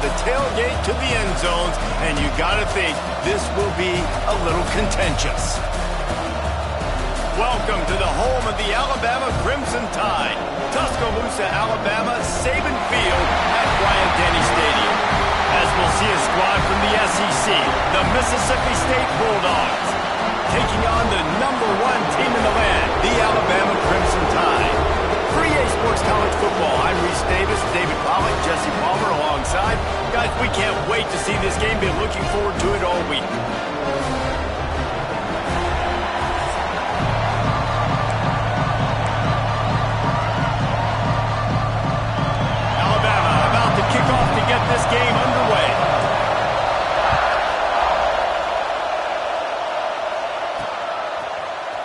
the tailgate to the end zones, and you got to think this will be a little contentious. Welcome to the home of the Alabama Crimson Tide, Tuscaloosa, Alabama, Saban Field at Bryant-Denny Stadium. As we'll see a squad from the SEC, the Mississippi State Bulldogs, taking on the #1 team in the land, the Alabama Crimson Tide. For EA Sports College Football, I'm Reese Davis, David Pollack, Jesse Palmer alongside. Guys, we can't wait to see this game. Been looking forward to it all week. Alabama about to kick off to get this game underway.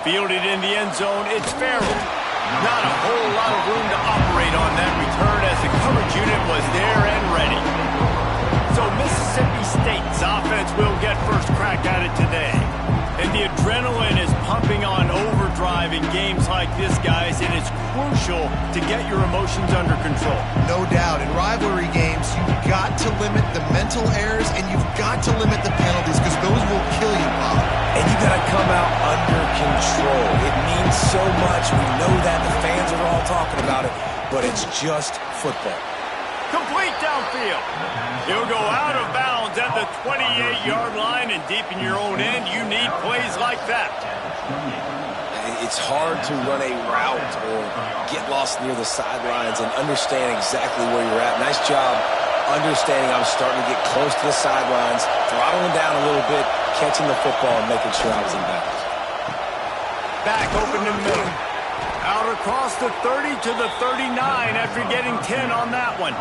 Fielded in the end zone, it's Farrell. Not a whole lot of room to operate on that return as the coverage unit was there and ready. So Mississippi State's offense will get first crack at it today. And the adrenaline is pumping on overdrive in games like this, guys, and it's crucial to get your emotions under control. No doubt. In rivalry games, you've got to limit the mental errors and you've got to limit the penalties because those will kill you, Bob. And you got to come out under control. It means so much. We know that. The fans are all talking about it, but it's just football. Complete downfield. He'll go out of bounds at the 28-yard line, and deep in your own end, you need plays like that. It's hard to run a route or get lost near the sidelines and understand exactly where you're at. Nice job understanding I'm starting to get close to the sidelines, throttling down a little bit, catching the football and making sure I was in bounds. Back open in the middle. Out across the 30 to the 39 after getting 10 on that one.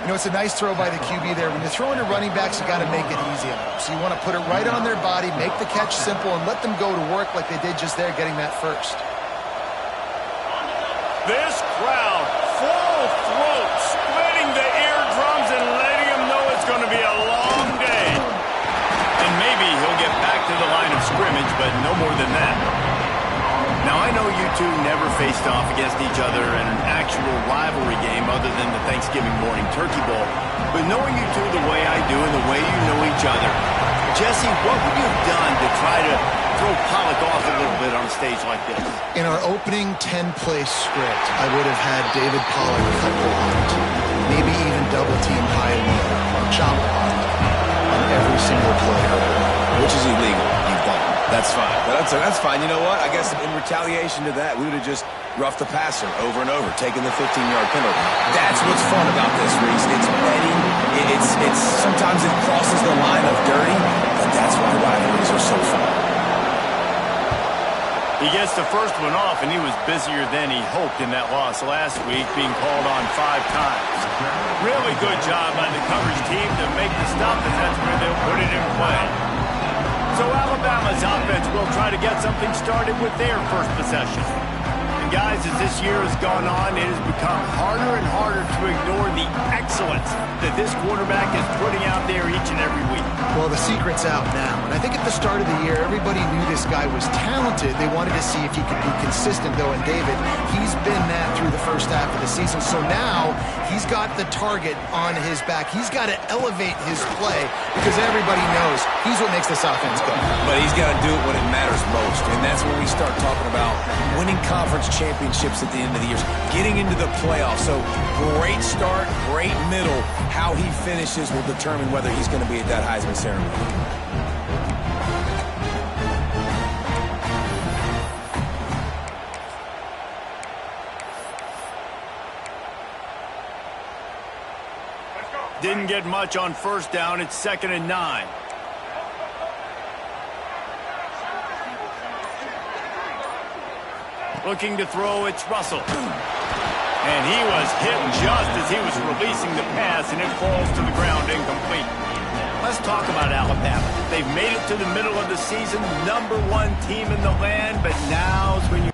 You know, it's a nice throw by the QB there. When you're throwing to running backs, you got to make it easy on them. So you want to put it right on their body, make the catch simple, and let them go to work like they did just there, getting that first. This crowd, full throat, splitting the eardrums and letting them know it's going to be a long day. And maybe he'll get back to the line of scrimmage, but no more than that. Now, I know you two never faced off against each other in an actual rivalry game other than the Thanksgiving morning Turkey Bowl, but knowing you two the way I do and the way you know each other, Jesse, what would you have done to try to throw Pollack off a little bit on a stage like this? In our opening 10-play script, I would have had David Pollack cut blocked, maybe even double-team high low, or chop blocked on every single play. Which is illegal. You've done. That's fine. That's fine. You know what? I guess in retaliation to that, we would have just roughed the passer over and over, taking the 15-yard penalty. That's what's fun about this, Reese. It's petty. It's sometimes it crosses the line of dirty, but that's why rivalries are so fun. He gets the first one off, and he was busier than he hoped in that loss last week, being called on 5 times. Really good job by the coverage team to make the stop, and that's where they'll put it in play. So Alabama's offense will try to get something started with their first possession. And guys, as this year has gone on, it has become harder and harder to ignore the excellence that this quarterback is putting out there each and every week. Well, the secret's out now. And I think at the start of the year, everybody knew this guy was talented. They wanted to see if he could be consistent, though. And David, he's been that through the first half of the season. So now he's got the target on his back. He's got to elevate his play because everybody knows he's what makes this offense go. But he's got to do it when it matters most. And that's when we start talking about winning conference championships at the end of the year, getting into the playoffs. So great start, great middle. How he finishes will determine whether he's going to be at that Heisman ceremony. Didn't get much on first down. It's 2nd and 9. Looking to throw, it's Russell. And he was hit just as he was releasing the pass, and it falls to the ground incomplete. Let's talk about Alabama. They've made it to the middle of the season, #1 team in the land, but now's when you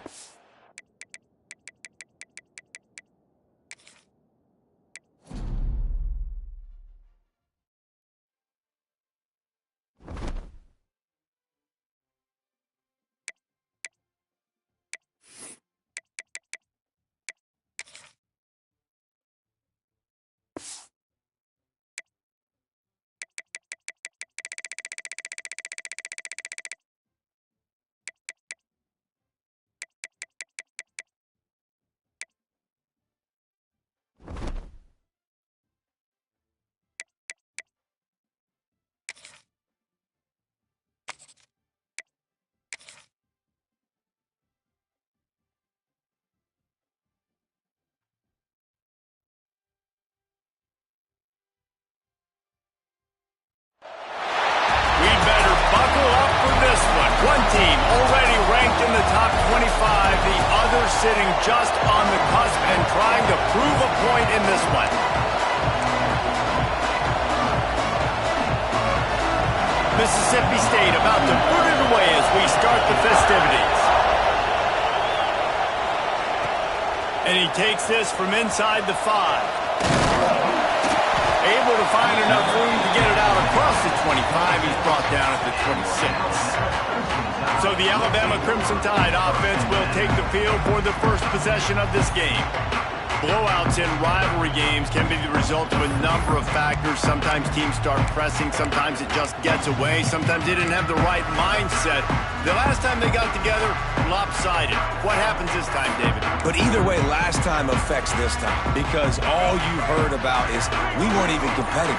25, the other sitting just on the cusp and trying to prove a point in this one. Mississippi State about to put it away as we start the festivities. And he takes this from inside the 5. Able to find enough room to get it out across the 25. He's brought down at the 26. So the Alabama Crimson Tide offense will take the field for the first possession of this game. Blowouts in rivalry games can be the result of a number of factors. Sometimes teams start pressing. Sometimes it just gets away. Sometimes they didn't have the right mindset. The last time they got together, lopsided. What happens this time, David? But either way, last time affects this time because all you've heard about is we weren't even competitive.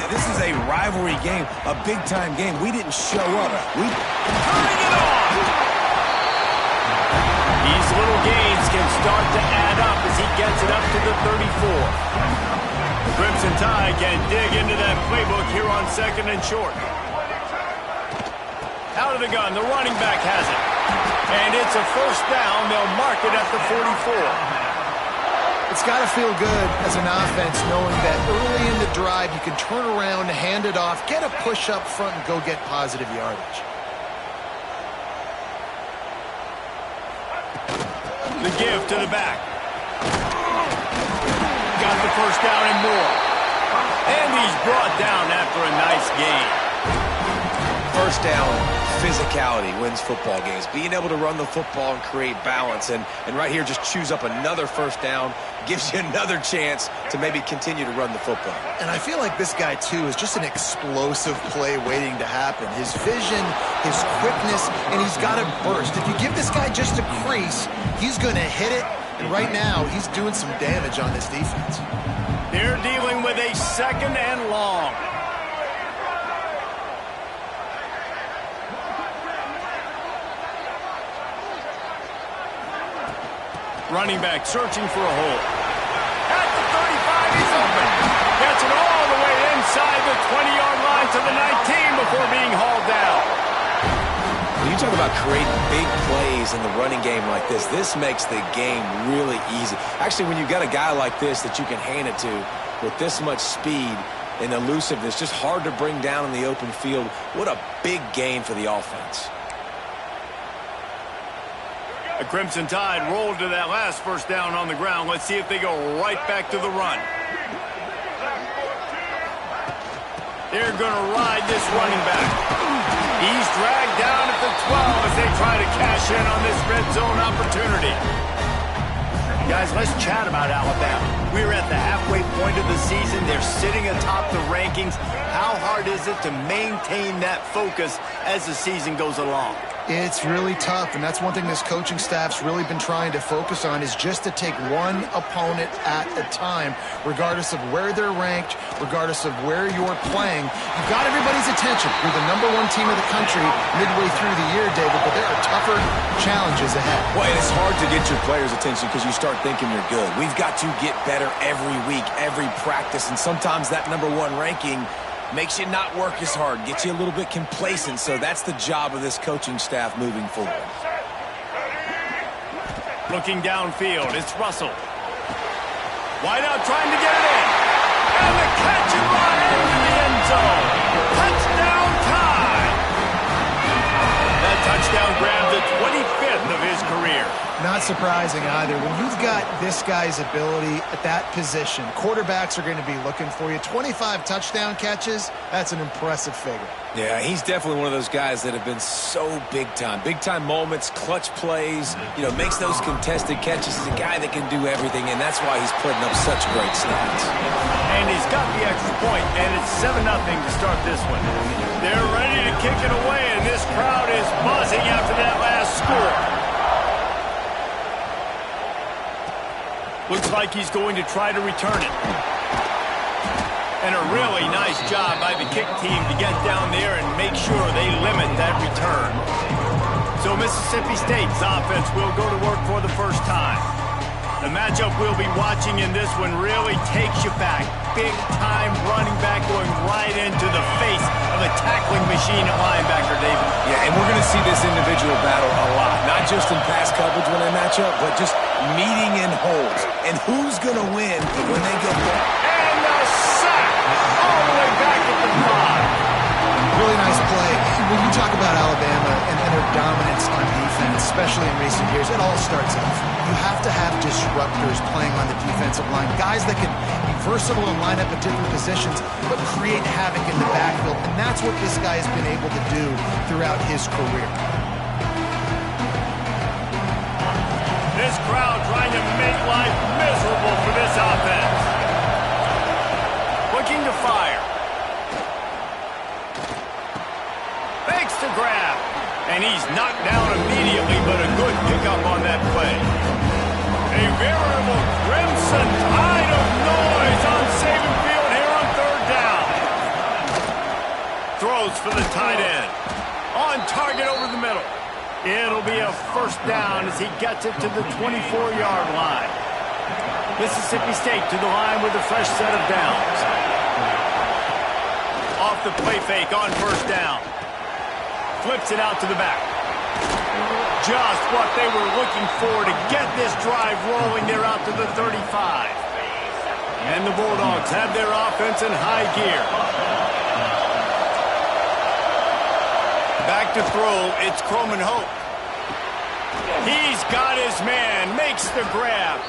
This is a rivalry game, a big-time game. We didn't show up. Turning it on! These little gains can start to add up as he gets it up to the 34. The Crimson Tide can dig into that playbook here on 2nd and short. Out of the gun, the running back has it. And it's a first down. They'll mark it at the 44. It's got to feel good as an offense knowing that early in the drive you can turn around, hand it off, get a push up front, and go get positive yardage. The give to the back. Got the first down and more. And he's brought down after a nice gain. First down, physicality wins football games. Being able to run the football and create balance. And right here, just choose up another first down. Gives you another chance to maybe continue to run the football. And I feel like this guy, too, is just an explosive play waiting to happen. His vision, his quickness, and he's got a burst. If you give this guy just a crease, he's going to hit it. And right now, he's doing some damage on this defense. They're dealing with a 2nd and long. Running back searching for a hole. At the 35, he's open. Gets it all the way inside the 20-yard line to the 19 before being hauled down. When you talk about creating big plays in the running game like this makes the game really easy. Actually, when you've got a guy like this that you can hand it to with this much speed and elusiveness, just hard to bring down in the open field, what a big gain for the offense. The Crimson Tide rolled to that last first down on the ground. Let's see if they go right back to the run. They're going to ride this running back. He's dragged down at the 12 as they try to cash in on this red zone opportunity. Guys, let's chat about Alabama. We're at the halfway point of the season. They're sitting atop the rankings. How hard is it to maintain that focus as the season goes along? It's really tough, and that's one thing this coaching staff's really been trying to focus on is just to take one opponent at a time, regardless of where they're ranked, regardless of where you're playing. You've got everybody's attention. You're the #1 team in the country midway through the year, David, but there are tougher challenges ahead. Well, and it's hard to get your players' attention because you start thinking you're good. We've got to get better every week, every practice, and sometimes that #1 ranking makes you not work as hard, gets you a little bit complacent, so that's the job of this coaching staff moving forward. Looking downfield, it's Russell. Wide out trying to get it in. And the catch and run into the end zone. Touchdown Tide! That touchdown grabbed the 25th of his career. Not surprising either. When you've got this guy's ability at that position, quarterbacks are going to be looking for you. 25 touchdown catches, that's an impressive figure. Yeah, he's definitely one of those guys that have been so big time. Big time moments, clutch plays, makes those contested catches. He's a guy that can do everything, and that's why he's putting up such great stats. And he's got the extra point, and it's 7-0 to start this one. They're ready to kick it away, and this crowd is buzzing after that last score. Looks like he's going to try to return it. And a really nice job by the kick team to get down there and make sure they limit that return. So Mississippi State's offense will go to work for the first time. The matchup we'll be watching in this one really takes you back. Big-time running back going right into the face of a tackling machine at linebacker, David. Yeah, and we're going to see this individual battle a lot. Not just in pass coverage when they match up, but just meeting in holes. And who's going to win when they get there? And the sack all the way back at the 5. Really nice play. When you talk about Alabama and their dominance on defense, especially in recent years, it all starts off. You have to have disruptors playing on the defensive line, guys that can be versatile and line up at different positions, but create havoc in the backfield. And that's what this guy has been able to do throughout his career. This crowd trying to make life miserable for this offense. Looking to fire. Fakes to grab. And he's knocked down immediately, but a good pickup on that play. A veritable crimson tide of noise on Saban Field here on 3rd down. Throws for the tight end. On target over the middle. It'll be a 1st down as he gets it to the 24-yard line. Mississippi State to the line with a fresh set of downs. Off the play fake on 1st down. Flips it out to the back. Just what they were looking for to get this drive rolling. They're out to the 35. And the Bulldogs have their offense in high gear. Back to throw, it's Coleman Hope. He's got his man, makes the grab.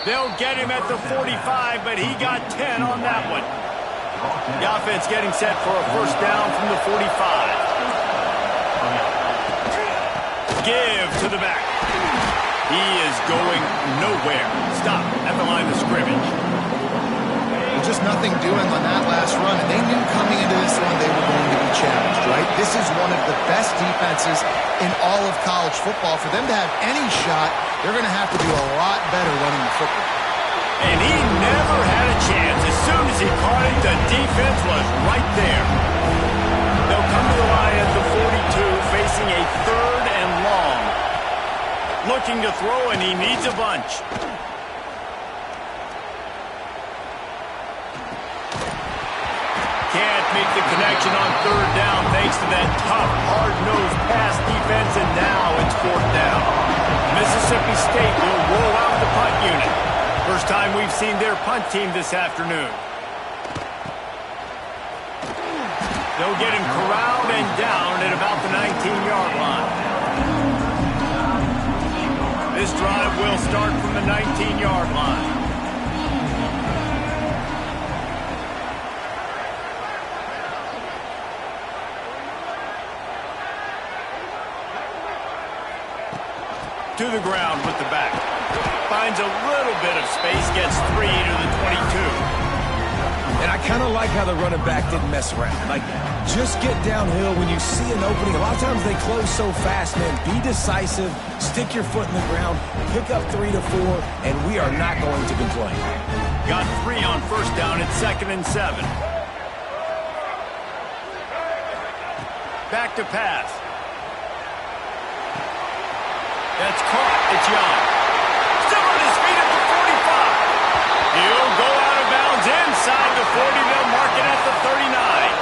They'll get him at the 45, but he got 10 on that one. The offense getting set for a 1st down from the 45. Give to the back. He is going nowhere. Stop at the line of scrimmage. Just nothing doing on that last run, and they knew coming into this one they were going to be challenged, right? This is one of the best defenses in all of college football. For them to have any shot, they're going to have to do a lot better running the football. And he never had a chance. As soon as he caught it, the defense was right there. They'll come to the line at the 42, facing a 3rd and long. Looking to throw, and he needs a bunch. Can't make the connection on 3rd down thanks to that tough, hard-nosed pass defense, and now it's 4th down. Mississippi State will roll out the punt unit. First time we've seen their punt team this afternoon. They'll get him corralled and down at about the 19-yard line. This drive will start from the 19-yard line. To the ground with the back. Finds a little bit of space, gets 3 to the 22. And I kind of like how the running back didn't mess around. Like, just get downhill when you see an opening. A lot of times they close so fast, man. Be decisive, stick your foot in the ground, pick up 3 to 4, and we are not going to complain. Got 3 on 1st down at 2nd and 7. Back to pass. That's caught. It's Young. Still on his feet at the 45. He'll go out of bounds inside the 40. They'll mark it at the 39.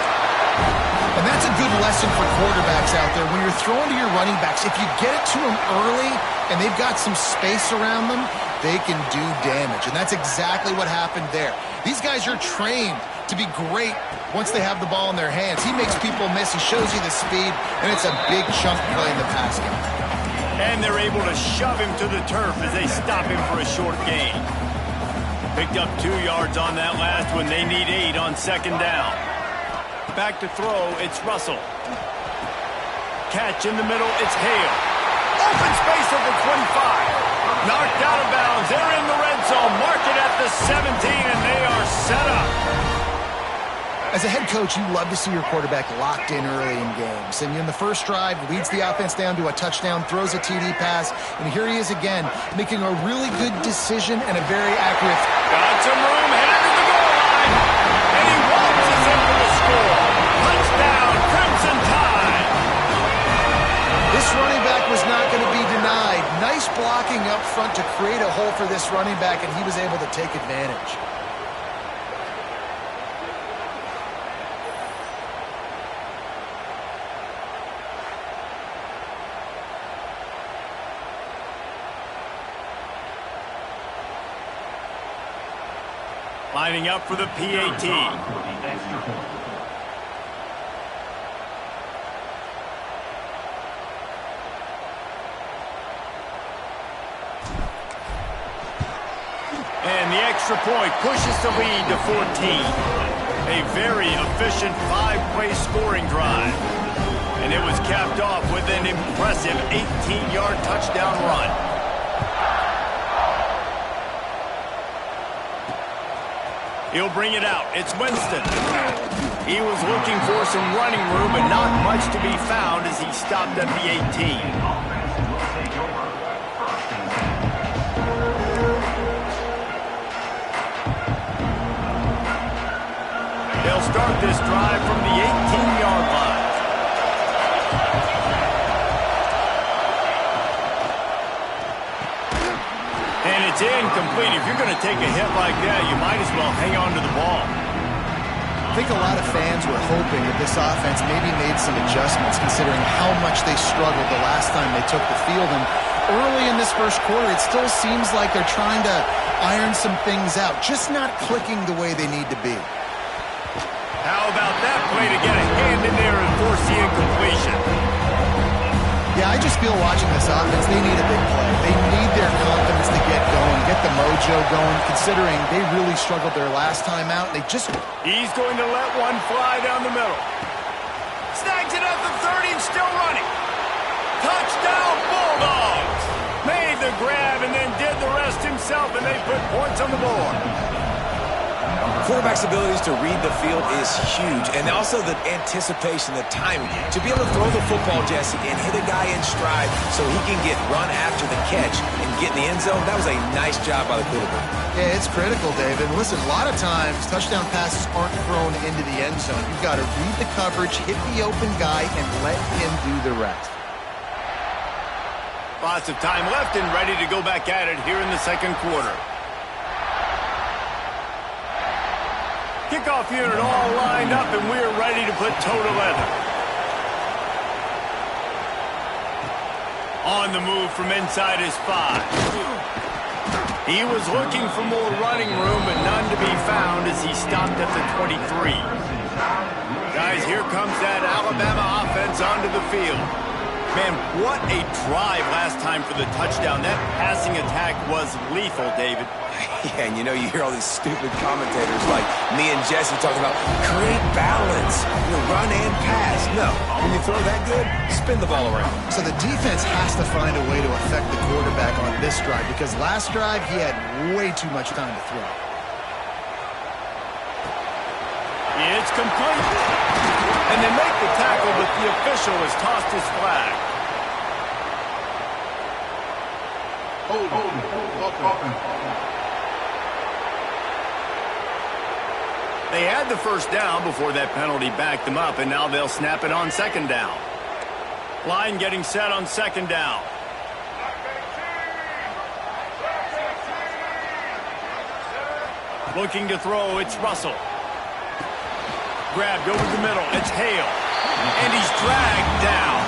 And that's a good lesson for quarterbacks out there. When you're throwing to your running backs, if you get it to them early and they've got some space around them, they can do damage. And that's exactly what happened there. These guys are trained to be great once they have the ball in their hands. He makes people miss. He shows you the speed, and it's a big chunk play in the pass game. And they're able to shove him to the turf as they stop him for a short gain. Picked up 2 yards on that last one. They need 8 on 2nd down. Back to throw, it's Russell. Catch in the middle, it's Hale. Open space at the 25. Knocked out of bounds. They're in the red zone. Mark it at the 17, and they are set up. As a head coach, you love to see your quarterback locked in early in games. And in the first drive, leads the offense down to a touchdown, throws a TD pass, and here he is again, making a really good decision and a very accurate. Got some room, headed to the goal line, and he waltzes in for the score. Touchdown, Crimson Tide. This running back was not going to be denied. Nice blocking up front to create a hole for this running back, and he was able to take advantage. Lining up for the PAT. And the extra point pushes the lead to 14. A very efficient 5-play scoring drive. And it was capped off with an impressive 18-yard touchdown run. He'll bring it out. It's Winston. He was looking for some running room, but not much to be found as he stopped at the 18. They'll start this drive from the 18-yard line. And it's incomplete. If you're going to take a hit like that, you might as well hang on to the ball. I think a lot of fans were hoping that this offense maybe made some adjustments considering how much they struggled the last time they took the field. And early in this first quarter, it still seems like they're trying to iron some things out, just not clicking the way they need to be. How about that play to get a hand in there and force the incompletion? Yeah, I just feel watching this offense, they need a big play. They need their confidence to get going, get the mojo going, considering they really struggled their last time out. They just... He's going to let one fly down the middle. Snags it at the 30 and still running. Touchdown Bulldogs! Made the grab and then did the rest himself, and they put points on the board. Quarterback's abilities to read the field is huge, and also the anticipation, the timing. To be able to throw the football, Jesse, and hit a guy in stride so he can get run after the catch and get in the end zone, that was a nice job by the quarterback. Yeah, it's critical, David. Listen, a lot of times, touchdown passes aren't thrown into the end zone. You've got to read the coverage, hit the open guy, and let him do the rest. Lots of time left and ready to go back at it here in the second quarter. Kickoff unit all lined up, and we're ready to put toe to leather. On the move from inside his 5. He was looking for more running room, but none to be found as he stopped at the 23. Guys, here comes that Alabama offense onto the field. Man, what a drive last time for the touchdown. That passing attack was lethal, David. Yeah, and you know, you hear all these stupid commentators like me and Jesse talking about create balance, run and pass. No, when you throw that good, spin the ball around. So the defense has to find a way to affect the quarterback on this drive because last drive he had way too much time to throw. It's complete. And they make the tackle, but the official has tossed his flag. They had the first down before that penalty backed them up, and now they'll snap it on second down. Line getting set on second down. Looking to throw, it's Russell. Grabbed over the middle, it's Hale. And he's dragged down.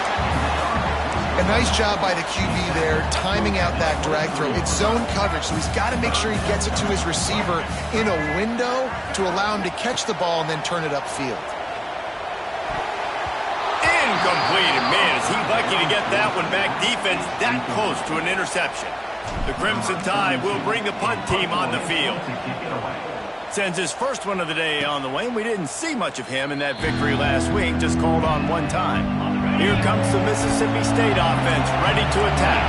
A nice job by the QB there, timing out that drag throw. It's zone coverage, so he's got to make sure he gets it to his receiver in a window to allow him to catch the ball and then turn it upfield. Incomplete, and man, is he lucky to get that one back. Defense that close to an interception. The Crimson Tide will bring the punt team on the field. Sends his first one of the day on the way, and we didn't see much of him in that victory last week, just called on one time. Here comes the Mississippi State offense, ready to attack.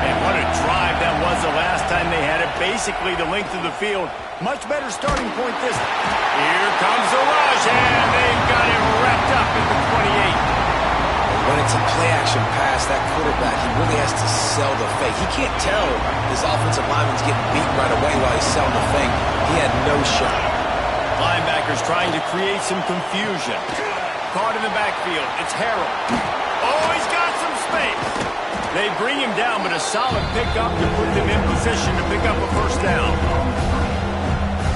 And what a drive that was the last time they had it, basically the length of the field. Much better starting point this time. Here comes the rush, and they've got him wrapped up at the 28. When it's a play-action pass, that quarterback, he really has to sell the fake. He can't tell his offensive lineman's getting beaten right away while he's selling the fake. He had no shot. Linebackers trying to create some confusion. Caught in the backfield. It's Harrell. Oh, he's got some space. They bring him down, but a solid pickup to put them in position to pick up a first down.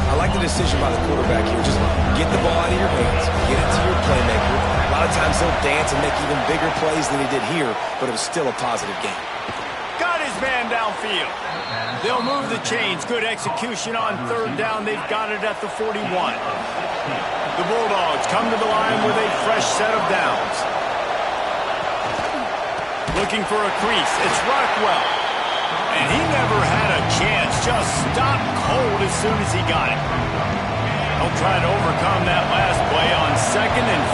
I like the decision by the quarterback here. Just get the ball out of your hands. Get it to your playmaker. A lot of times he'll dance and make even bigger plays than he did here, but it was still a positive game. Got his man downfield. They'll move the chains. Good execution on third down. They've got it at the 41. The Bulldogs come to the line with a fresh set of downs. Looking for a crease. It's Rockwell. And he never had a chance. Just stopped cold as soon as he got it. He'll try to overcome that last play on 2nd and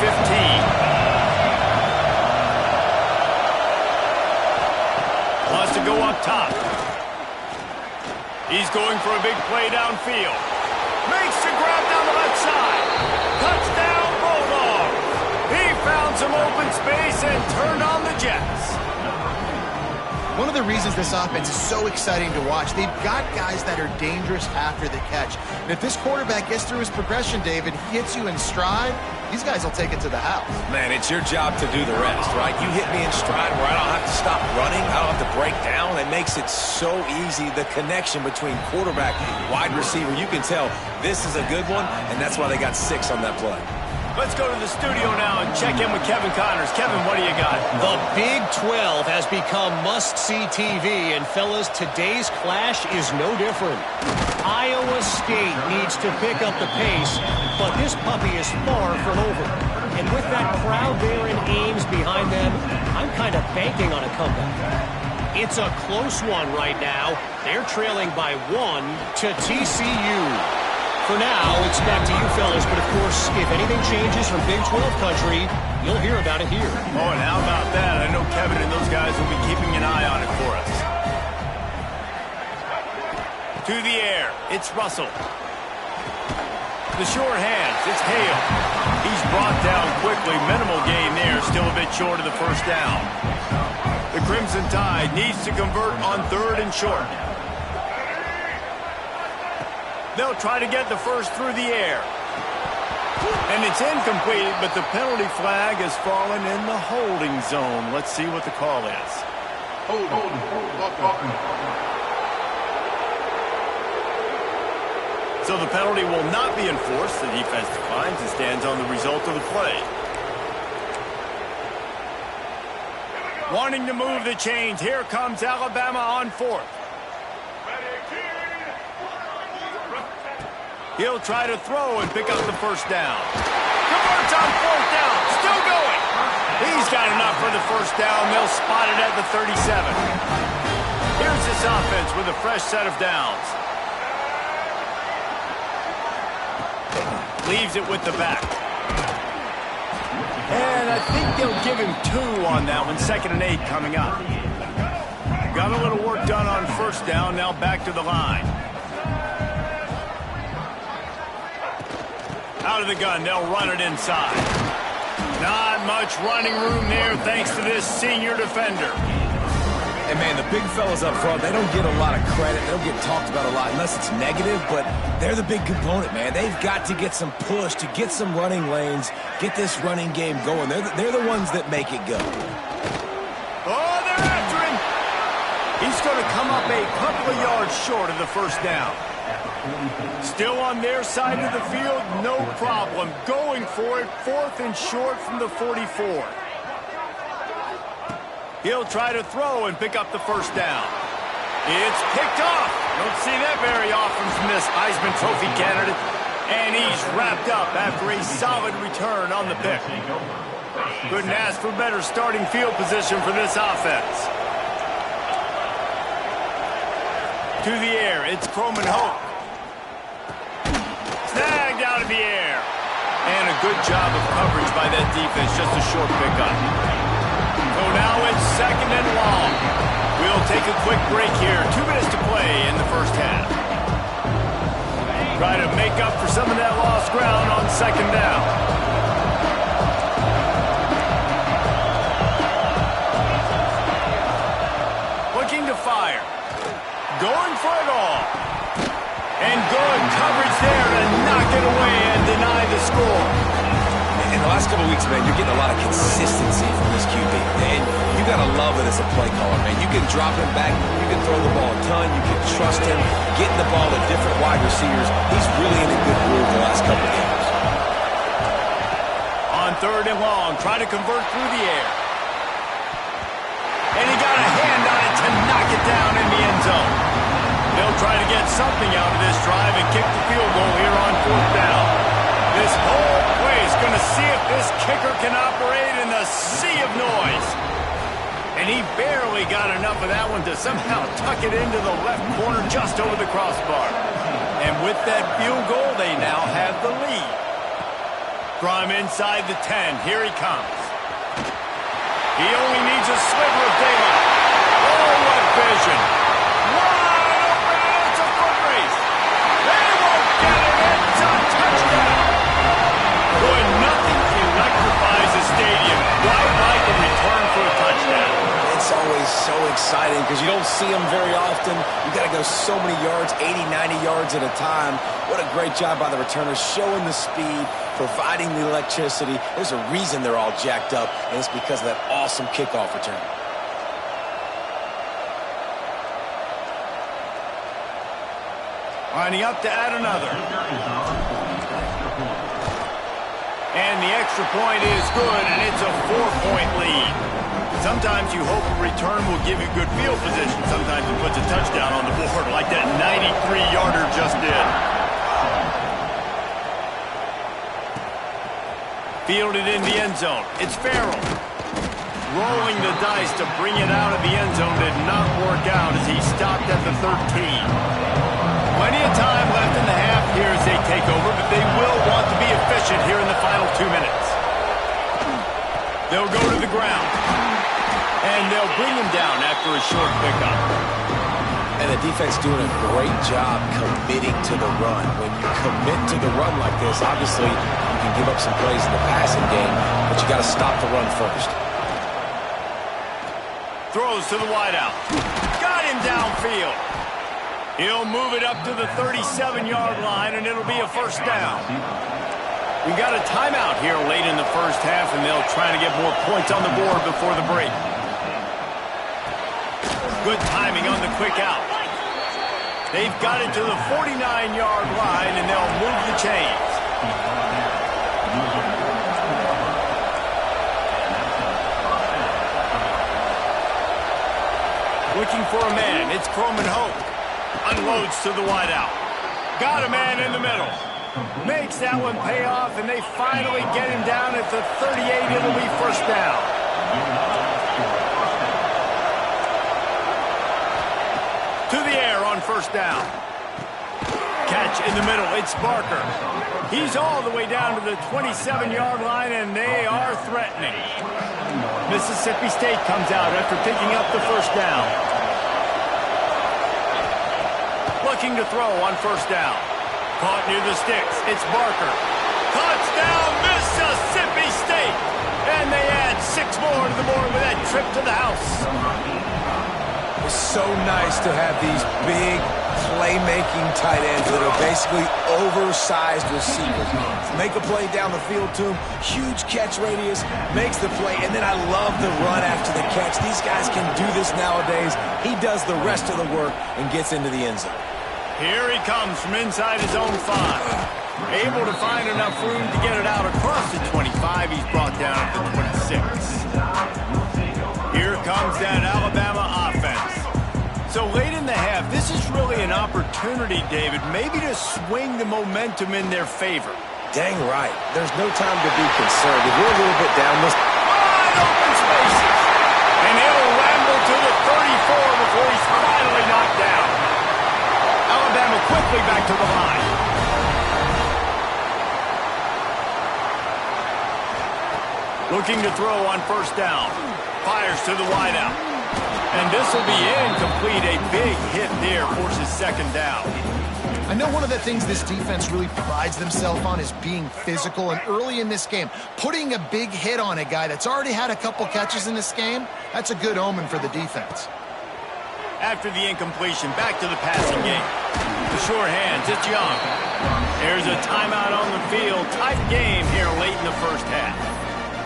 15. Wants to go up top. He's going for a big play downfield. Makes the grab down the left side. Touchdown, Bulldogs. He found some open space and turned on the Jets. One of the reasons this offense is so exciting to watch, they've got guys that are dangerous after the catch. And if this quarterback gets through his progression, David, he hits you in stride, these guys will take it to the house. Man, it's your job to do the rest, right? You hit me in stride where I don't have to stop running. I don't have to break down. It makes it so easy. The connection between quarterback and wide receiver, you can tell this is a good one, and that's why they got 6 on that play. Let's go to the studio now and check in with Kevin Connors. Kevin, what do you got? The Big 12 has become must-see TV, and fellas, today's clash is no different. Iowa State needs to pick up the pace, but this puppy is far from over. And with that crowd there in Ames behind them, I'm kind of banking on a comeback. It's a close one right now. They're trailing by 1 to TCU. For now, it's back to you fellas, but of course, if anything changes from Big 12 country, you'll hear about it here. Oh, and how about that? I know Kevin and those guys will be keeping an eye on it for us. To the air, it's Russell. The short hands, it's Hale. He's brought down quickly, minimal gain there, still a bit short of the first down. The Crimson Tide needs to convert on 3rd and short. They'll try to get the first through the air. And it's incomplete, but the penalty flag has fallen in the holding zone. Let's see what the call is. So the penalty will not be enforced. The defense declines and stands on the result of the play. Wanting to move the chains. Here comes Alabama on 4th. He'll try to throw and pick up the first down. Converts on 4th down. Still going. He's got enough for the first down. They'll spot it at the 37. Here's this offense with a fresh set of downs. Leaves it with the back. And I think they'll give him 2 on that one. 2nd and 8 coming up. Got a little work done on first down. Now back to the line. Out of the gun, they'll run it inside. Not much running room there thanks to this senior defender. And, man, the big fellas up front, they don't get a lot of credit. They don't get talked about a lot unless it's negative, but they're the big component, man. They've got to get some push, to get some running lanes, get this running game going. They're the ones that make it go. Oh, they're after him. He's going to come up a couple of yards short of the first down. Still on their side of the field, no problem. Going for it, 4th and short from the 44. He'll try to throw and pick up the first down. It's picked off. Don't see that very often from this Heisman Trophy candidate. And he's wrapped up after a solid return on the pick. Couldn't ask for better starting field position for this offense. To the air, it's Croman Hope. Snagged out of the air. And a good job of coverage by that defense. Just a short pickup. So now it's 2nd and long. We'll take a quick break here. 2 minutes to play in the first half. Try to make up for some of that lost ground on 2nd down. Looking to fire. Going for it all. And good coverage there to knock it away and deny the score. And a lot last couple weeks, man, you're getting a lot of consistency from this QB. And you got to love it as a play caller, man. You can drop him back. You can throw the ball a ton. You can trust him. Getting the ball to different wide receivers. He's really in a good groove the last couple games. On 3rd and long, trying to convert through the air. And he got a hand on it to knock it down in the end zone. They'll try to get something out of this drive and kick the field goal here on 4th down. This whole play is going to see if this kicker can operate in the sea of noise. And he barely got enough of that one to somehow tuck it into the left corner just over the crossbar. And with that field goal, they now have the lead. From inside the 10, here he comes. He only needs a sliver of daylight. Oh, what vision. Wide open, it's a foot race. They won't get it, it's a touchdown. Boy, nothing electrifies a stadium quite like a return for a touchdown. It's always so exciting because you don't see them very often. You got to go so many yards, 80, 90 yards at a time. What a great job by the returners, showing the speed, providing the electricity. There's a reason they're all jacked up, and it's because of that awesome kickoff return. Lining up to add another. And the extra point is good, and it's a 4-point lead. Sometimes you hope a return will give you good field position. Sometimes it puts a touchdown on the board like that 93-yarder just did. Fielded in the end zone. It's Farrell. Rolling the dice to bring it out of the end zone did not work out as he stopped at the 13. Plenty of time left in the half here as they take over, but they will want to be efficient here in the final 2 minutes. They'll go to the ground. And they'll bring him down after a short pickup. And the defense doing a great job committing to the run. When you commit to the run like this, obviously you can give up some plays in the passing game, but you got to stop the run first. Throws to the wideout. Got him downfield. He'll move it up to the 37-yard line, and it'll be a first down. We got a timeout here late in the first half, and they'll try to get more points on the board before the break. Good timing on the quick out. They've got it to the 49-yard line, and they'll move the chains. Looking for a man. It's Croman Hope. Unloads to the wideout. Got a man in the middle. Makes that one pay off, and they finally get him down at the 38. It'll be first down. To the air on first down. Catch in the middle. It's Barker. He's all the way down to the 27-yard line, and they are threatening. Mississippi State comes out after picking up the first down. Looking to throw on first down. Caught near the sticks. It's Barker. Touchdown, Mississippi State. And they add 6 more to the board with that trip to the house. It's so nice to have these big playmaking tight ends that are basically oversized receivers. Make a play down the field to him. Huge catch radius. Makes the play. And then I love the run after the catch. These guys can do this nowadays. He does the rest of the work and gets into the end zone. Here he comes from inside his own 5. Able to find enough room to get it out across the 25. He's brought down at the 26. Here comes that Alabama offense. So late in the half, this is really an opportunity, David, maybe to swing the momentum in their favor. Dang right. There's no time to be concerned. If we're a little bit down this... Wide open spaces. And he'll ramble to the 34 before he's finally knocked down. Alabama quickly back to the line. Looking to throw on first down. Fires to the wideout. And this will be incomplete. A big hit there forces second down. I know one of the things this defense really prides themselves on is being physical, and early in this game, putting a big hit on a guy that's already had a couple catches in this game, that's a good omen for the defense. After the incompletion, back to the passing game. The sure hands, it's Young. There's a timeout on the field. Tight game here late in the first half.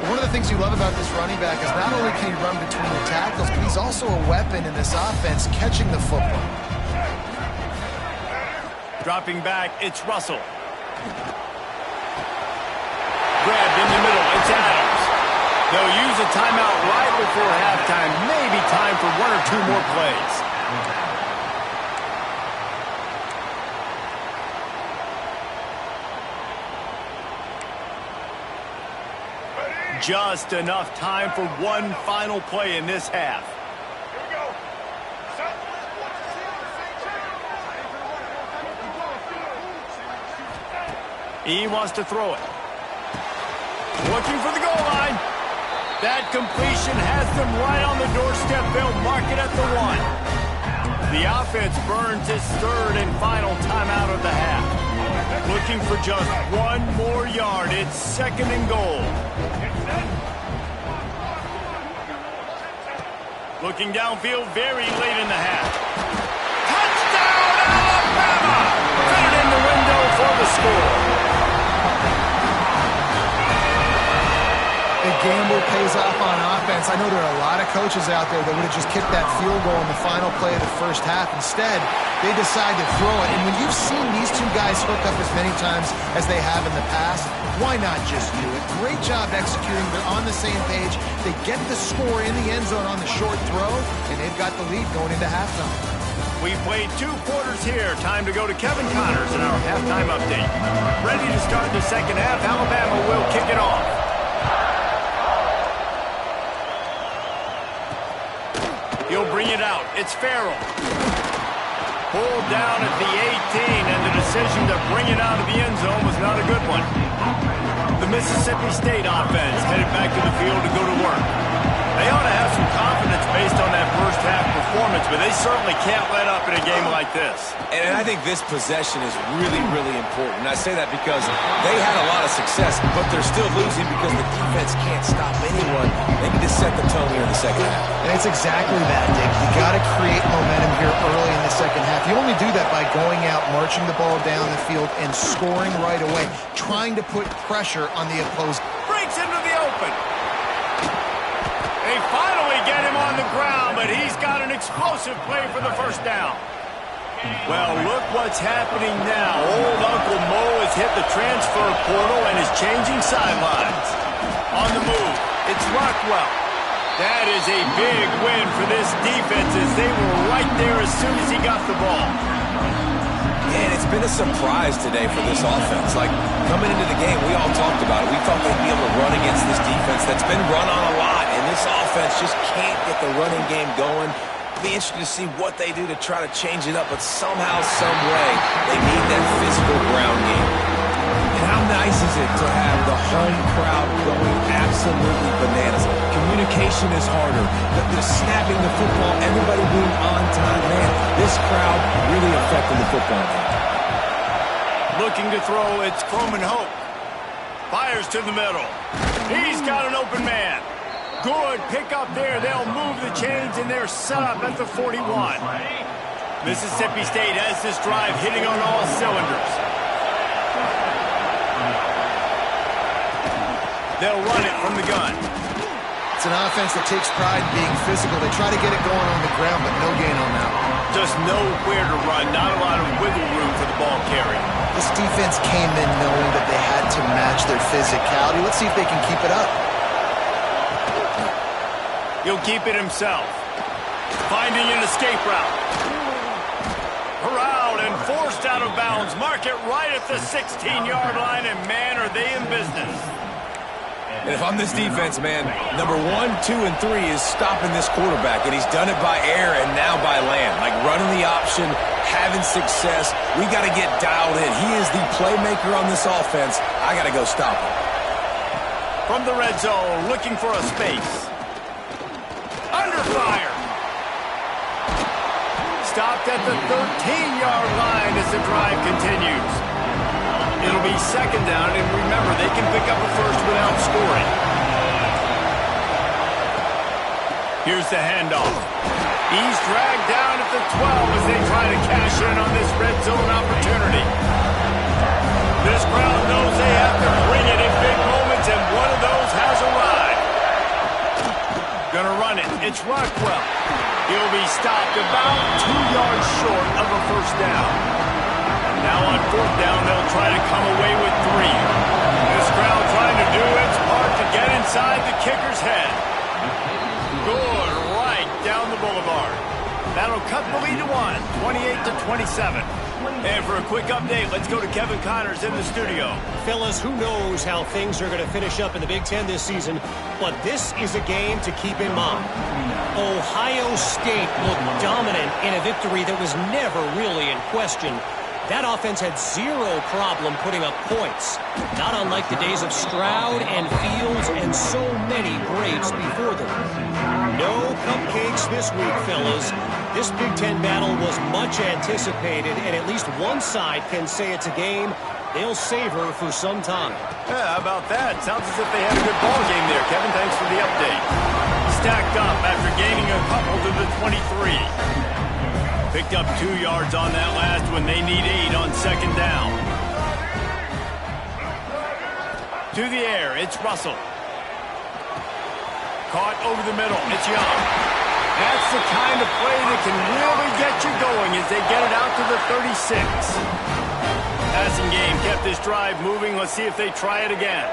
One of the things you love about this running back is not only can he run between the tackles, but he's also a weapon in this offense, catching the football. Dropping back, it's Russell. Grabbed in the middle, it's Adams. They'll use a timeout right before halftime. Maybe time for one or two more plays. Just enough time for one final play in this half. He wants to throw it. Looking for the goal line. That completion has them right on the doorstep. They'll mark it at the 1. The offense burns its third and final timeout of the half. Looking for just one more yard. It's 2nd and goal. Looking downfield very late in the half. Touchdown, Alabama! Put it in the window for the score. The gamble pays off on offense. I know there are a lot of coaches out there that would have just kicked that field goal in the final play of the first half. Instead, they decide to throw it. And when you've seen these two guys hook up as many times as they have in the past, why not just do it? Great job executing. They're on the same page. They get the score in the end zone on the short throw, and they've got the lead going into halftime. We played 2 quarters here. Time to go to Kevin Connors in our halftime update. Ready to start the second half. Alabama will kick it off. He'll bring it out. It's Farrell. Pulled down at the 18, and the decision to bring it out of the end zone was not a good one. The Mississippi State offense headed back to the field to go to work. They ought to have some confidence based on that first half performance, but they certainly can't let up in a game like this. And I think this possession is really, really important. And I say that because they had a lot of success, but they're still losing because the defense can't stop anyone. They need to set the tone here in the second half. And it's exactly that, Dick. You got to create momentum here early in the second half. You only do that by going out, marching the ball down the field, and scoring right away, trying to put pressure on the opposing. Breaks into the open. They finally get him on the ground, but he's got an explosive play for the first down. Well, look what's happening now. Old Uncle Mo has hit the transfer portal and is changing sidelines. On the move, it's Rockwell. That is a big win for this defense as they were right there as soon as he got the ball. And it's been a surprise today for this offense. Like, coming into the game, we all talked about it. We thought they'd be able to run against this defense that's been run on a lot, and this offense just can't get the running game going. It'll be interesting to see what they do to try to change it up, but somehow, some way, they need that physical ground game. And how nice is it to have the home crowd going absolutely bananas? Communication is harder. The snapping the football, everybody being on time. Man, this crowd really affecting the football game. Looking to throw, it's Coleman Hope. Fires to the middle. He's got an open man. Good pick up there. They'll move the chains, and they're set up at the 41. Mississippi State has this drive hitting on all cylinders. They'll run it from the gun. It's an offense that takes pride in being physical. They try to get it going on the ground, but no gain on that one. Just nowhere to run. Not a lot of wiggle room for the ball carrier. This defense came in knowing that they had to match their physicality. Let's see if they can keep it up. He'll keep it himself. Finding an escape route. Corralled and forced out of bounds. Mark it right at the 16-yard line, and man, are they in business. And if I'm this defense, man, number 1, 2, and 3 is stopping this quarterback, and he's done it by air and now by land. Like running the option, having success. We got to get dialed in. He is the playmaker on this offense. I got to go stop him. From the red zone, looking for a space. Under fire. Stopped at the 13-yard line as the drive continues. It'll be second down, and remember, they can pick up a first without scoring. Here's the handoff. He's dragged down at the 12 as they try to cash in on this red zone opportunity. This crowd knows they have to bring it in big moments, and one of those has arrived. Gonna run it. It's Rockwell. He'll be stopped about 2 yards short of a first down. Now on fourth down, they'll try to come away with 3. This crowd trying to do its part to get inside the kicker's head. Good right down the boulevard. That'll cut the lead to 1, 28-27. And for a quick update, let's go to Kevin Connors in the studio. Fellas, who knows how things are going to finish up in the Big Ten this season, but this is a game to keep in mind. Ohio State looked dominant in a victory that was never really in question. That offense had zero problem putting up points, not unlike the days of Stroud and Fields and so many Braves before them. No cupcakes this week, fellas. This Big Ten battle was much anticipated, and at least one side can say it's a game they'll savor for some time. Yeah, how about that? Sounds as if they had a good ball game there, Kevin. Thanks for the update. Stacked up after gaining a couple to the 23. Picked up 2 yards on that last one. They need 8 on second down. To the air, it's Russell. Caught over the middle, it's Young. That's the kind of play that can really get you going as they get it out to the 36. Passing game kept this drive moving. Let's see if they try it again.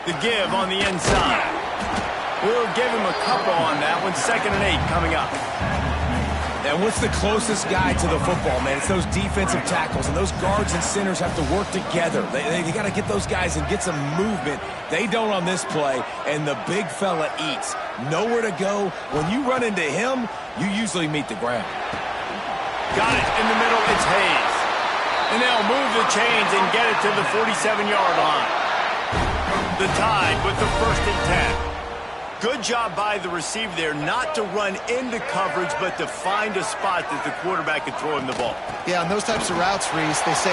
The give on the inside. We'll give him a couple on that one. 2nd and 8 coming up. And what's the closest guy to the football, man? It's those defensive tackles, and those guards and centers have to work together. They got to get those guys and get some movement. They don't on this play, and the big fella eats. Nowhere to go. When you run into him, you usually meet the ground. Got it in the middle. It's Hayes. And they'll move the chains and get it to the 47-yard line. The Tide with the 1st and 10. Good job by the receiver there not to run into coverage, but to find a spot that the quarterback could throw him the ball. Yeah, on those types of routes, Reese, they say...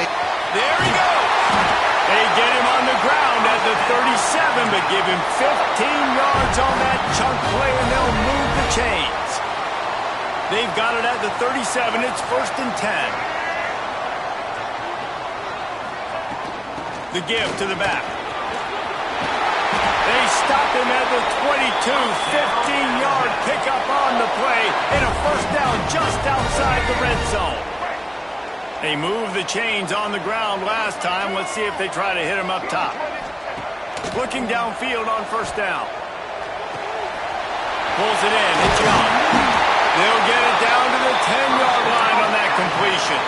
There he goes! They get him on the ground at the 37, but give him 15 yards on that chunk play, and they'll move the chains. They've got it at the 37. It's 1st and 10. The give to the back. They stop him at the 22, 15-yard pickup on the play, and a first down just outside the red zone. They moved the chains on the ground last time. Let's see if they try to hit him up top. Looking downfield on first down. Pulls it in. It's Young. They'll get it down to the 10-yard line on that completion.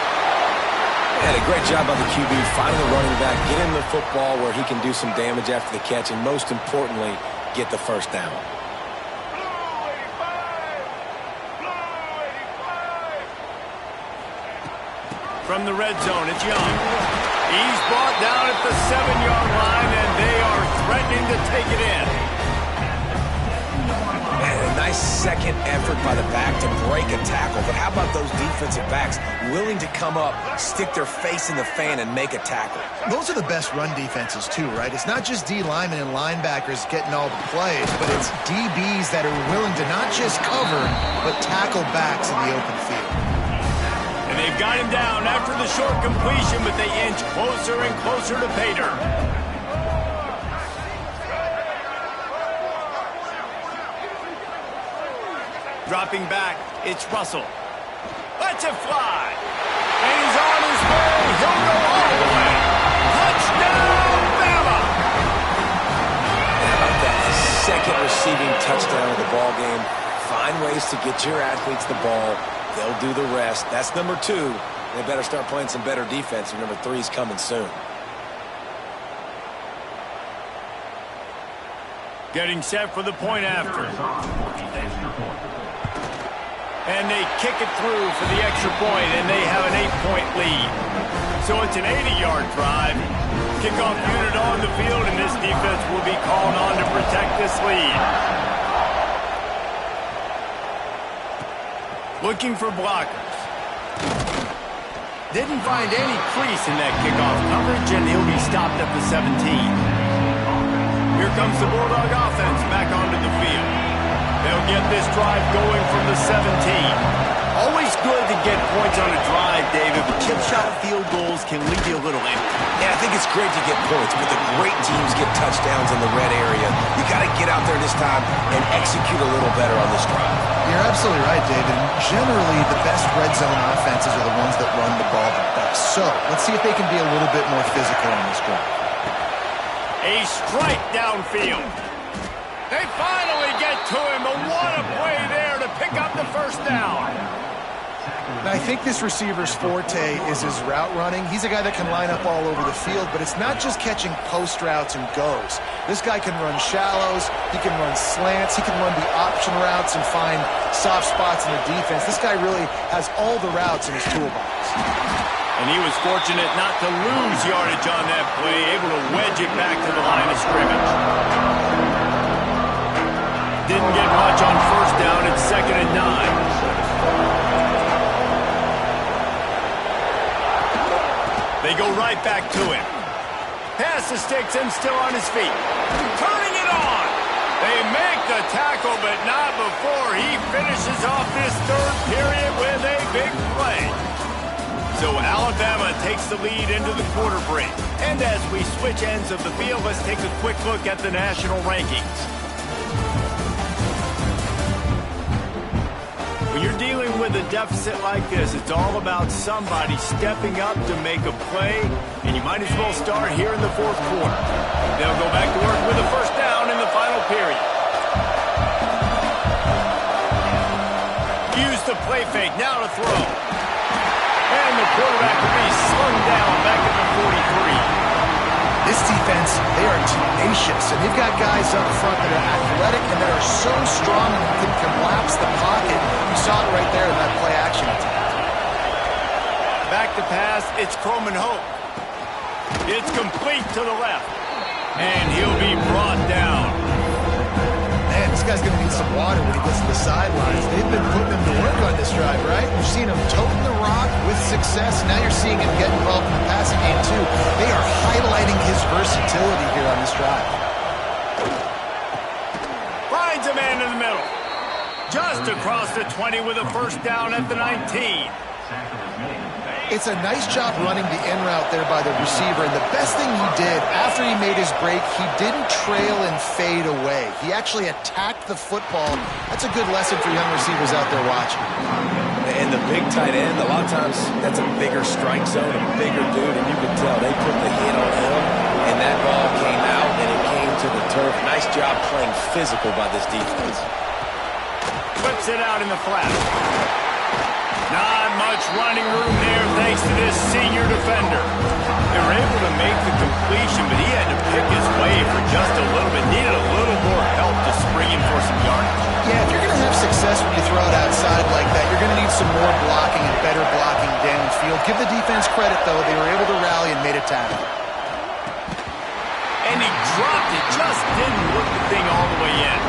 And a great job by the QB finding the running back, get him the football where he can do some damage after the catch, and most importantly, get the first down. From the red zone, it's Young. He's brought down at the 7-yard line, and they are threatening to take it in. And a nice second effort by the back to break a tackle. But how about those defensive backs willing to come up, stick their face in the fan, and make a tackle? Those are the best run defenses, too, right? It's not just D linemen and linebackers getting all the plays, but it's DBs that are willing to not just cover, but tackle backs in the open field. And they've got him down after the short completion, but they inch closer and closer to pay dirt. Dropping back, it's Russell. Lets it fly. And he's on his way. He'll go all the way. Touchdown, Bama! How about that? The second receiving touchdown of the ball game. Find ways to get your athletes the ball. They'll do the rest. That's number 2. They better start playing some better defense, and number 3 is coming soon. Getting set for the point after. And they kick it through for the extra point, and they have an 8-point lead. So it's an 80-yard drive. Kickoff unit on the field, and this defense will be called on to protect this lead. Looking for blockers. Didn't find any crease in that kickoff coverage, and he'll be stopped at the 17. Here comes the Bulldog offense back onto the field. They'll they'll get this drive going from the 17. Always good to get points on a drive, David, but chip shot field goals can leave you a little empty. Yeah, I think it's great to get points, but the great teams get touchdowns in the red area. You got to get out there this time and execute a little better on this drive. You're absolutely right, David. Generally, the best red zone offenses are the ones that run the ball the best. So, let's see if they can be a little bit more physical on this drive. A strike downfield. They finally get to him, but what a play there to pick up the first down. Now, I think this receiver's forte is his route running. He's a guy that can line up all over the field, but it's not just catching post routes and goes. This guy can run shallows, he can run slants, he can run the option routes and find soft spots in the defense. This guy really has all the routes in his toolbox. And he was fortunate not to lose yardage on that play, able to wedge it back to the line of scrimmage. Didn't get much on first down. It's 2nd and 9. They go right back to him. Pass the sticks and still on his feet. Turning it on. They make the tackle, but not before he finishes off this third period with a big play. So Alabama takes the lead into the quarter break. And as we switch ends of the field, let's take a quick look at the national rankings. When you're dealing with a deficit like this, it's all about somebody stepping up to make a play, and you might as well start here in the fourth quarter. They'll go back to work with a first down in the final period. Use the play fake, now to throw. And the quarterback will be slung down back at the 43. This defense, they are tenacious, and they've got guys up front that are athletic and that are so strong and can collapse the pocket. You saw it right there in that play action attack. Back to pass, it's Croman Hope. It's complete to the left, and he'll be brought down. Man, this guy's going to need some water when he gets to the sidelines. They've been putting him to work on this drive, right? You've seen him toting the rock with success. Now you're seeing him get involved in the passing game, too. They are highlighting his versatility here on this drive. Finds a man in the middle. Just across the 20 with a first down at the 19. It's a nice job running the in route there by the receiver, and the best thing he did after he made his break, he didn't trail and fade away. He actually attacked the football. That's a good lesson for young receivers out there watching. And the big tight end, a lot of times that's a bigger strike zone, a bigger dude, and you can tell they put the hit on him, and that ball came out, and it came to the turf. Nice job playing physical by this defense. Flips it out in the flat. Not much running room there thanks to this senior defender. They were able to make the completion, but he had to pick his way for just a little bit. Needed a little more help to spring in for some yardage. Yeah, if you're going to have success when you throw it outside like that, you're going to need some more blocking and better blocking downfield. Give the defense credit, though. They were able to rally and made a tackle. And he dropped it. Just didn't work the thing all the way in.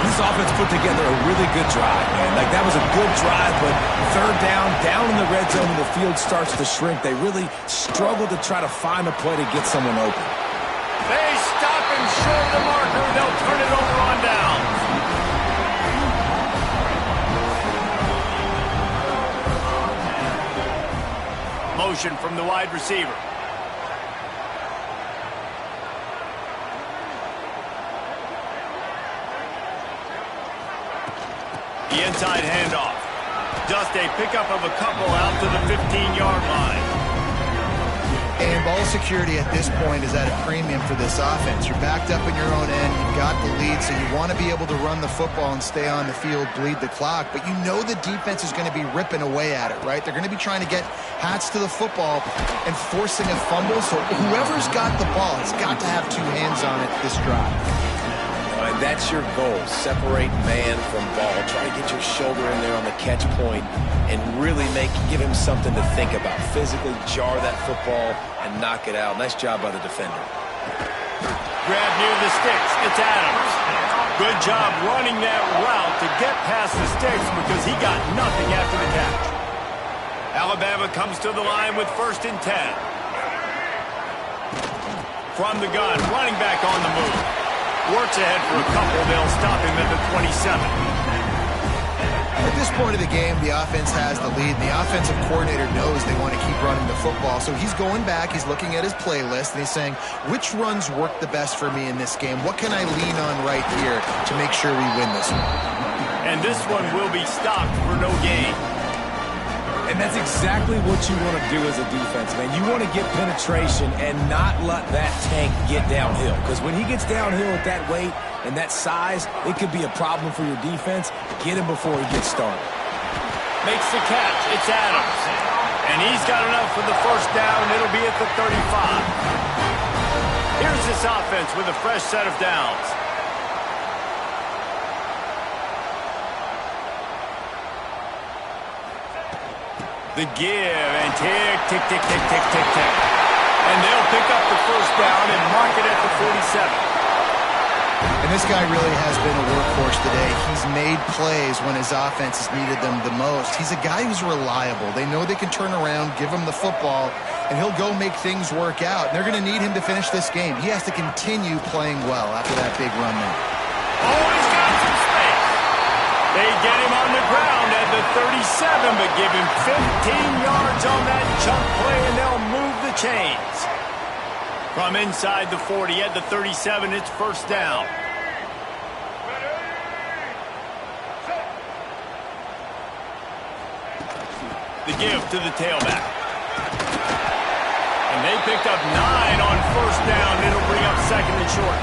This offense put together a really good drive, man. Like, that was a good drive, but third down in the red zone, and the field starts to shrink. They really struggle to try to find a play to get someone open. They stop him short of the marker. They'll turn it over on down. Motion from the wide receiver. The inside handoff. Just a pickup of a couple out to the 15-yard line. And ball security at this point is at a premium for this offense. You're backed up in your own end. You've got the lead, so you want to be able to run the football and stay on the field, bleed the clock. But you know the defense is going to be ripping away at it, right? They're going to be trying to get hats to the football and forcing a fumble. So whoever's got the ball has got to have two hands on it this drive. And that's your goal. Separate man from ball. Try to get your shoulder in there on the catch point and really give him something to think about. Physically jar that football and knock it out. Nice job by the defender. Grab near the sticks. It's Adams. Good job running that route to get past the sticks because he got nothing after the catch. Alabama comes to the line with 1st and 10. From the gun, running back on the move. Works ahead for a couple. They'll stop him at the 27. At this point of the game, the offense has the lead, and the offensive coordinator knows they want to keep running the football. So he's going back, he's looking at his playlist, and he's saying, which runs work the best for me in this game? What can I lean on right here to make sure we win this one? And this one will be stopped for no gain. And that's exactly what you want to do as a defense, man. You want to get penetration and not let that tank get downhill. Because when he gets downhill at that weight and that size, it could be a problem for your defense. Get him before he gets started. Makes the catch. It's Adams. And he's got enough for the first down. It'll be at the 35. Here's this offense with a fresh set of downs. The give, and tick, tick, tick, tick, tick, tick, tick. And they'll pick up the first down and mark it at the 47. And this guy really has been a workhorse today. He's made plays when his offense has needed them the most. He's a guy who's reliable. They know they can turn around, give him the football, and he'll go make things work out. And they're going to need him to finish this game. He has to continue playing well after that big run there. Oh, he's got some space. They get him on the ground at the 37, but give him 15 yards on that chunk play, and they'll move the chains. From inside the 40 at the 37, it's first down. The give to the tailback. And they picked up 9 on first down. It'll bring up second and short.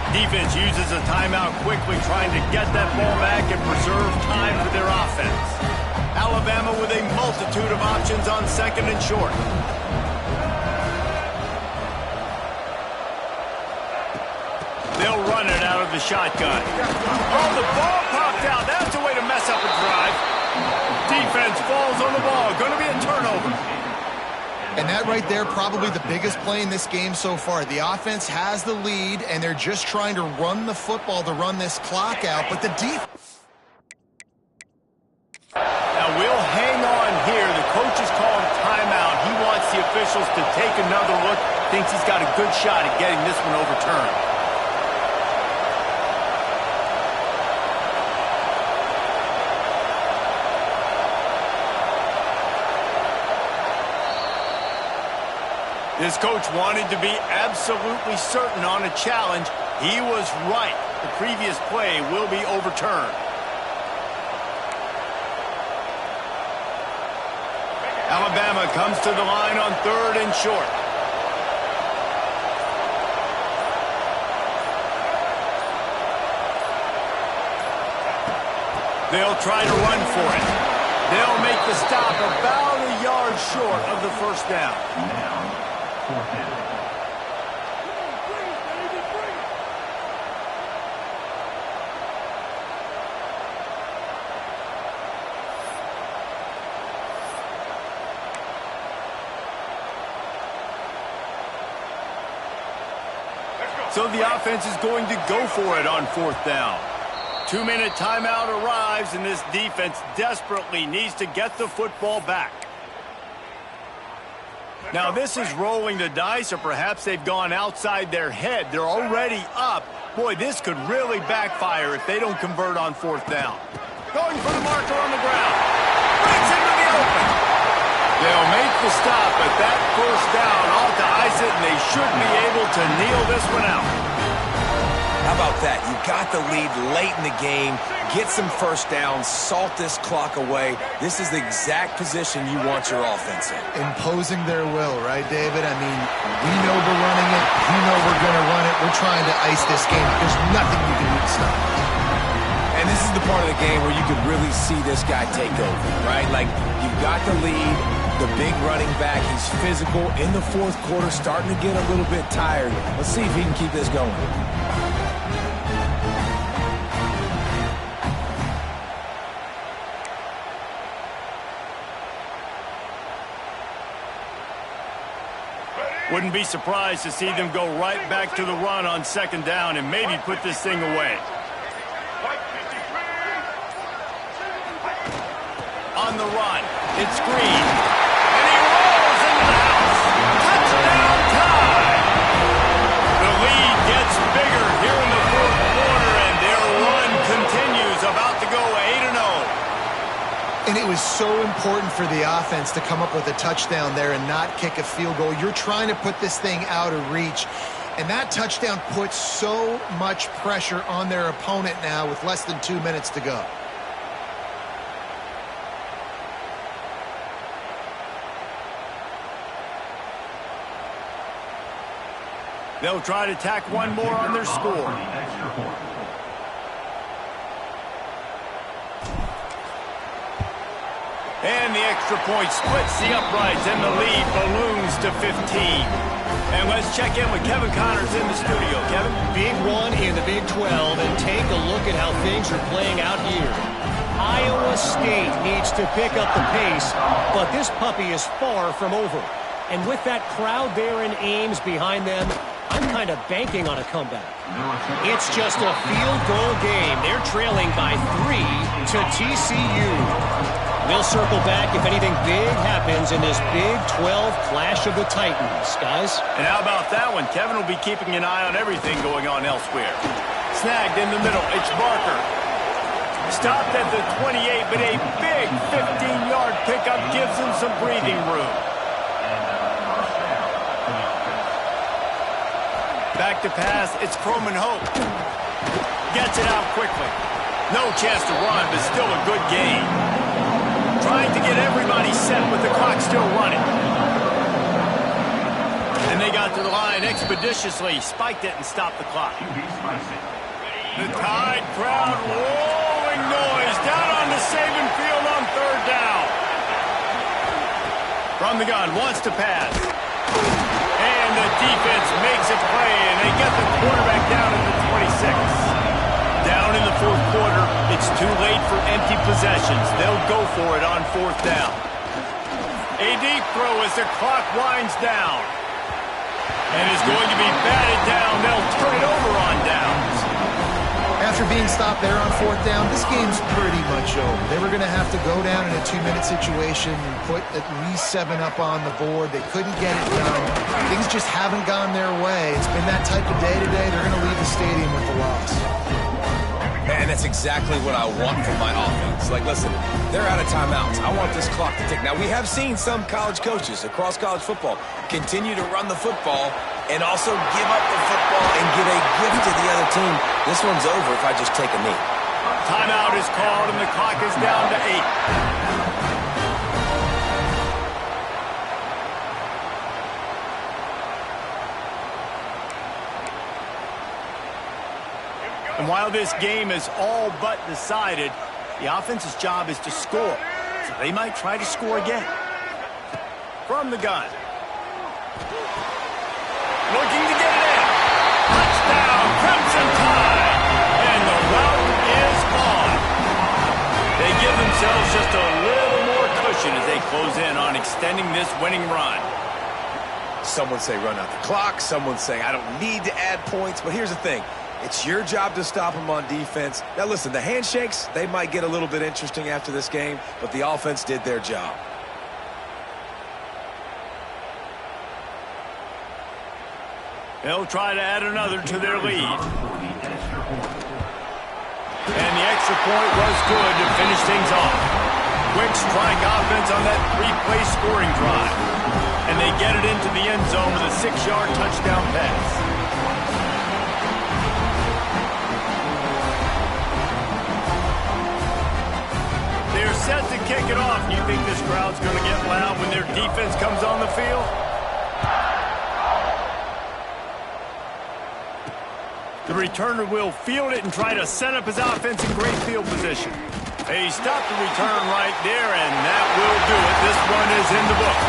Defense uses a timeout quickly, trying to get that ball back and preserve time for their offense. Alabama with a multitude of options on second and short. They'll run it out of the shotgun. Oh, the ball popped out. That's a way to mess up a drive. Defense falls on the ball. Going to be a turnover. And that right there, probably the biggest play in this game so far. The offense has the lead, and they're just trying to run the football to run this clock out. But the defense... Now, we'll hang on here. The coach is calling timeout. He wants the officials to take another look. Thinks he's got a good shot at getting this one overturned. This coach wanted to be absolutely certain on a challenge. He was right. The previous play will be overturned. Alabama comes to the line on third and short. They'll try to run for it. They'll make the stop about a yard short of the first down. So the offense is going to go for it on fourth down. 2-minute timeout arrives, and this defense desperately needs to get the football back. Now, this is rolling the dice, or perhaps they've gone outside their head. They're already up. Boy, this could really backfire if they don't convert on fourth down. Going for the marker on the ground. Breaks into the open. They'll make the stop, but that first down ought to ice it, and they should be able to kneel this one out. How about that? You got the lead late in the game. Get some first downs. Salt this clock away. This is the exact position you want your offense in. Imposing their will, right, David? I mean, we know we're running it. You know we're going to run it. We're trying to ice this game. There's nothing you can do to stop it. And this is the part of the game where you could really see this guy take over, right? Like, you've got the lead, the big running back. He's physical in the fourth quarter, starting to get a little bit tired. Let's see if he can keep this going. Wouldn't be surprised to see them go right back to the run on second down and maybe put this thing away. On the run, it's Green. And he rolls into the house. Touchdown tie. The lead gets bigger And it was so important for the offense to come up with a touchdown there and not kick a field goal. You're trying to put this thing out of reach. And that touchdown puts so much pressure on their opponent now with less than 2 minutes to go. They'll try to tack one more on their score. And the extra point splits the uprights, and the lead balloons to 15. And let's check in with Kevin Connors in the studio. Kevin? Big one in the Big 12, and take a look at how things are playing out here. Iowa State needs to pick up the pace, but this puppy is far from over. And with that crowd there in Ames behind them, I'm kind of banking on a comeback. It's just a field goal game. They're trailing by 3 to TCU. We'll circle back if anything big happens in this Big 12 Clash of the Titans, guys. And how about that one? Kevin will be keeping an eye on everything going on elsewhere. Snagged in the middle. It's Barker. Stopped at the 28, but a big 15-yard pickup gives him some breathing room. Back to pass. It's Croman Hope. Gets it out quickly. No chance to run, but still a good game. Trying to get everybody set with the clock still running. And they got to the line expeditiously, spiked it and stopped the clock. The Tide crowd rolling noise down on the Saban field on third down. From the gun, wants to pass. And the defense makes a play, and they get the quarterback down at the 26. Down in the fourth quarter, it's too late for empty possessions. They'll go for it on fourth down. A deep throw as the clock winds down. And is going to be batted down. They'll turn it over on downs. After being stopped there on fourth down, this game's pretty much over. They were going to have to go down in a 2-minute situation and put at least 7 up on the board. They couldn't get it done. Things just haven't gone their way. It's been that type of day today. They're going to leave the stadium with the loss. And that's exactly what I want from my offense. Like, listen, they're out of timeouts. I want this clock to tick. Now, we have seen some college coaches across college football continue to run the football and also give up the football and give a gift to the other team. This one's over if I just take a knee. Timeout is called, and the clock is down to 8. And while this game is all but decided, the offense's job is to score. So they might try to score again. From the gun. Looking to get it in. Touchdown, Crimson Tide. And the route is on. They give themselves just a little more cushion as they close in on extending this winning run. Someone say run out the clock. Someone say I don't need to add points. But here's the thing. It's your job to stop them on defense. Now, listen, the handshakes, they might get a little bit interesting after this game, but the offense did their job. They'll try to add another to their lead. And the extra point was good to finish things off. Quick strike offense on that 3-play scoring drive. And they get it into the end zone with a 6-yard touchdown pass. They're set to kick it off. Do you think this crowd's going to get loud when their defense comes on the field? The returner will field it and try to set up his offense in great field position. They stopped the return right there, and that will do it. This one is in the book.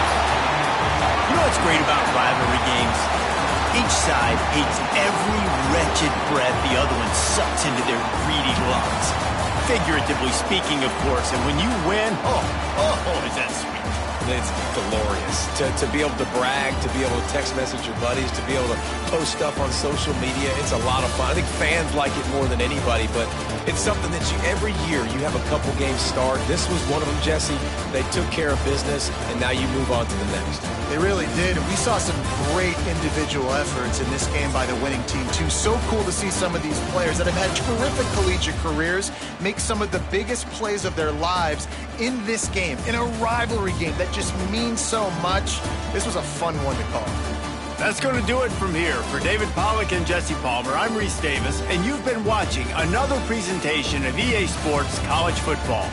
You know what's great about rivalry games? Each side hates every wretched breath the other one sucks into their greedy lungs. Figuratively speaking, of course, and when you win, is that sweet. It's glorious. To be able to brag, to be able to text message your buddies, to be able to post stuff on social media, it's a lot of fun. I think fans like it more than anybody, but it's something that every year you have a couple games start. This was one of them, Jesse. They took care of business, and now you move on to the next. They really did, and we saw some great individual efforts in this game by the winning team, too. So cool to see some of these players that have had terrific collegiate careers make some of the biggest plays of their lives in this game, in a rivalry game that just means so much. This was a fun one to call. That's going to do it from here. For David Pollack and Jesse Palmer, I'm Reese Davis, and you've been watching another presentation of EA Sports College Football.